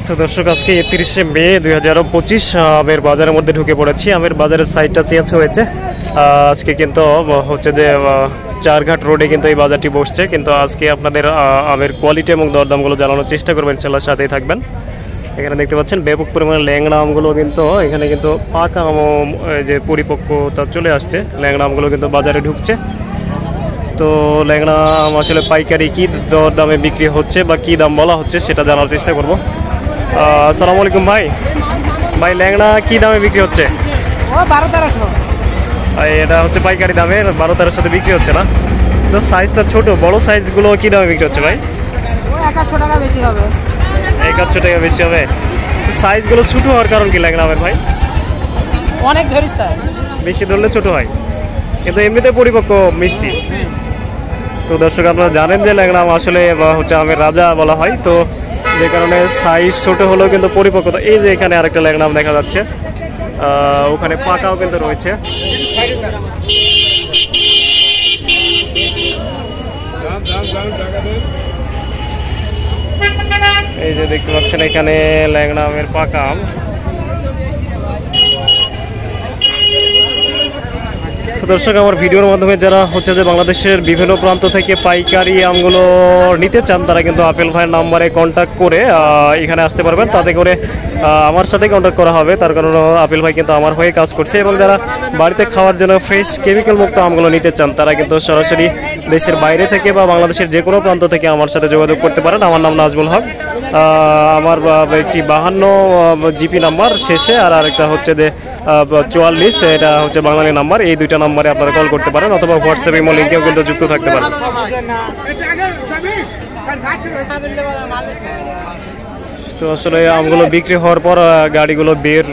তো দর্শক আজকে 31শে মে 2025 আমের বাজারের মধ্যে ঢুকে পড়েছি। আমের বাজারের সাইডটা চেঞ্জ হয়েছে। আজকে কিন্তু হচ্ছে যে চারঘাট রোডে কিন্তু এই বাজারটি বসছে। কিন্তু আজকে আপনাদের আমের কোয়ালিটি এবং দরদামগুলো জানানোর চেষ্টা করবেন, ইনশাআল্লাহ সাথেই থাকবেন। এখানে দেখতে পাচ্ছেন ব্যাপক পরিমাণে ল্যাংড়া আমগুলো কিন্তু এখানে কিন্তু পাকা আম যে পরিপক্কতা চলে আসছে, ল্যাংড়া আমগুলো কিন্তু বাজারে ঢুকছে। তো ল্যাংড়া আম আসলে পাইকারি কী দর দামে বিক্রি হচ্ছে বা কী দাম বলা হচ্ছে সেটা জানার চেষ্টা করব। আসসালামু আলাইকুম ভাই। ভাই ল্যাংড়া কী দামে বিক্রি হচ্ছে? 12-1300। এটা হচ্ছে পাইকারি দামে 12-1300 সাথে বিক্রি হচ্ছে না? তো সাইজটা ছোট, বড় সাইজগুলো কী দামে বিক্রি হচ্ছে ভাই? 100 টাকা বেশি হবে। 100 টাকা বেশি হবে। তো সাইজগুলো ছোটো হওয়ার কারণ কি ল্যাংড়া আমের ভাই? অনেক ধরিস তাই বেশি ধরলে ছোটো হয়, কিন্তু এমনিতে পরিপক্ক মিষ্টি। তো দর্শক আপনারা জানেন যে ল্যাংড়া আম আসলে হচ্ছে আমের রাজা বলা হয়। তো যে কারণে সাইজ ছোট হলেও কিন্তু পরিপক্কতা, এই যে এখানে আরেকটা ল্যাংড়া আম দেখা যাচ্ছে, ওখানে পাকাও কিন্তু রয়েছে। এই যে দেখতে পাচ্ছেন এখানে ল্যাংড়া আমের পাকা আম। তো দর্শক আমার ভিডিওর মাধ্যমে যারা হচ্ছে যে বাংলাদেশের বিভিন্ন প্রান্ত থেকে পাইকারি আমগুলো নিতে চান তারা কিন্তু আপেল ভাইয়ের নাম্বারে কন্ট্যাক্ট করে এখানে আসতে পারবেন। তাতে করে আমার সাথে কন্ট্যাক্ট করা হবে, তার কারণ আপেল ভাই কিন্তু আমার হয়ে কাজ করছে। এবং যারা বাড়িতে খাওয়ার জন্য ফ্রেশ কেমিক্যাল মুক্ত আমগুলো নিতে চান তারা কিন্তু সরাসরি দেশের বাইরে থেকে বা বাংলাদেশের যে কোনো প্রান্ত থেকে আমার সাথে যোগাযোগ করতে পারেন। আমার নাম নাজমুল হক। আমার একটি 52 জিপি নাম্বার শেষে, আর আরেকটা হচ্ছে যে 44, এটা হচ্ছে বাঙালি নাম্বার। এই দুইটা নাম্বারে আপনারা কল করতে পারেন, অথবা হোয়াটসঅ্যাপ ইমো লিঙ্কেও কিন্তু যুক্ত থাকতে পারেন। তো আসলে আমগুলো বিক্রি হওয়ার পর গাড়িগুলো বের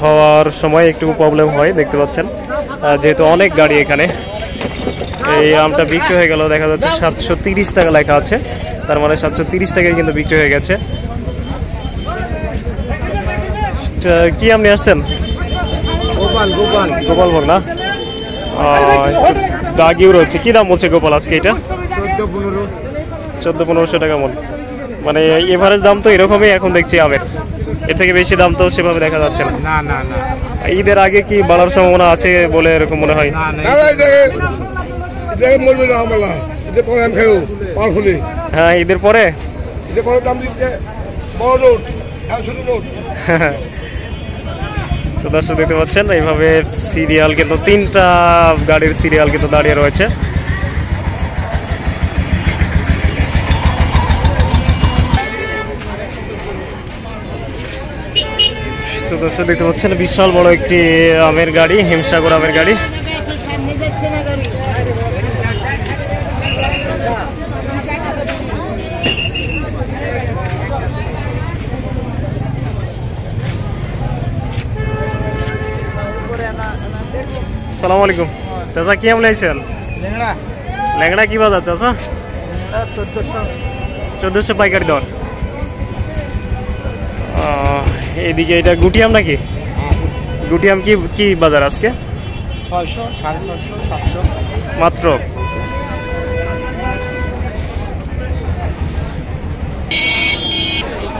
হওয়ার সময় একটু প্রবলেম হয়, দেখতে পাচ্ছেন, যেহেতু অনেক গাড়ি এখানে। এই আমটা বিক্রি হয়ে গেল, দেখা যাচ্ছে 730 টাকা লেখা আছে, তার মানে 730 টাকায় কিন্তু বিক্রি হয়ে গেছে। কি আম নিয়ে আসছেন? গোপালভোগ না, দাগিও রয়েছে। কি দাম বলছে গোপাল আজকে? এটা 1400-1500 টাকা মন। মানে এভারেজ দাম তো এরকমই এখন দেখছি আমের, এর থেকে বেশি দাম তো সেভাবে দেখা যাচ্ছে না। ঈদের আগে কি বাড়ার সম্ভাবনা আছে বলে এরকম মনে হয়? হ্যাঁ, ঈদের পরে তো দর্শক দেখতে পাচ্ছেন এইভাবে সিরিয়াল কিন্তু 3টা গাড়ির সিরিয়াল কিন্তু দাঁড়িয়ে রয়েছে। তো দর্শক দেখতে পাচ্ছেন বিশাল বড় একটি আমের গাড়ি, হিমসাগর আমের গাড়ি। আসসালামু আলাইকুম চাচা, কি আম লাইছেন? ল্যাংড়া কি বাজার চাচা? 1400 পাইকারি দর। এইদিকে এটা গুটি আম নাকি? গুটি আম কি বাজার আজকে? 600, 650, 700 মাত্র।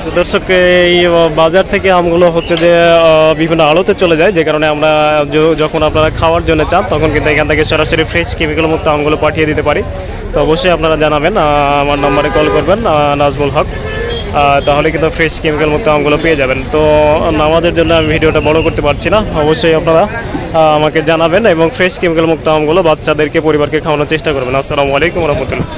তো দর্শক এই বাজার থেকে আমগুলো হচ্ছে যে বিভিন্ন আড়তে চলে যায়, যে কারণে আমরা যখন আপনারা খাওয়ার জন্য চান তখন কিন্তু এখান থেকে সরাসরি ফ্রেশ কেমিক্যাল মুক্ত আমগুলো পাঠিয়ে দিতে পারি। তো অবশ্যই আপনারা জানাবেন, আমার নম্বরে কল করবেন নাজমুল হক, তাহলে কিন্তু ফ্রেশ কেমিক্যাল মুক্ত আমগুলো পেয়ে যাবেন। তো আমাদের জন্য আমি ভিডিওটা বড় করতে পারছি না, অবশ্যই আপনারা আমাকে জানাবেন এবং ফ্রেশ কেমিক্যাল মুক্ত আমগুলো বাচ্চাদেরকে, পরিবারকে খাওয়ানোর চেষ্টা করবেন। আসসালামু আলাইকুম রহমতুল্লাহ।